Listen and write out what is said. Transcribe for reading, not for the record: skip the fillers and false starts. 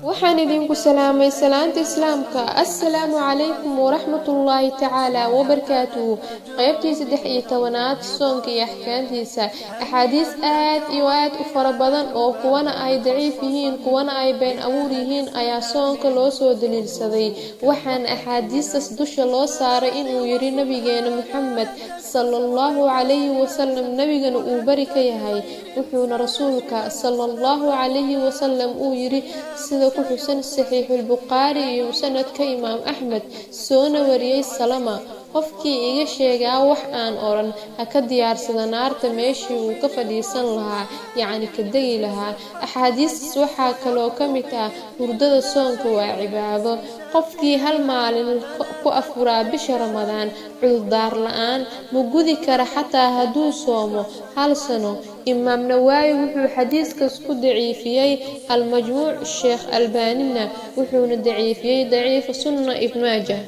waxaan idinku salaamay salaanta islaamka assalaamu calaykum waraxmatullaahi tacaala wabarakaatuhu qaybtii 13aad soonka iyo axkaamtiisa axaadiis aad iyo aad u fara badan oo kuwana ay daciif yihiin kuwana ay been abuur yihiin ayaa soonka loo soo daliilsaday waxaan axaadiistas dusha loo saaray inuu yiri nabigeena Muhammad sallallahu alayhi wasallam nabigana uu bari ka yahay wuxuuna rasuulka sallallahu alayhi wasallam uu yiri sida ku xusan saxiixul buqaari iyo sanadka imaam ahmed soona wariyay salama qofkii iga sheegaa wax aan oran ha ka diyaarsada naarta meeshii uu ka fadhiisan lahaa yacni ka degi lahaa axaadiistas waxaa kaloo ka mid ah hurdada soonka waa cibaado qofkii hal maalin ku afuraa bisha ramadaan cudurdaar la'aan ma gudi kara xataa hadduu soomo hal sano imaam nawaawi wuxuu xadiiskas ku daciifiyay al-majmuuc sheekh albaanina wuxuuna daciifiyay daciif sunna ibn maajah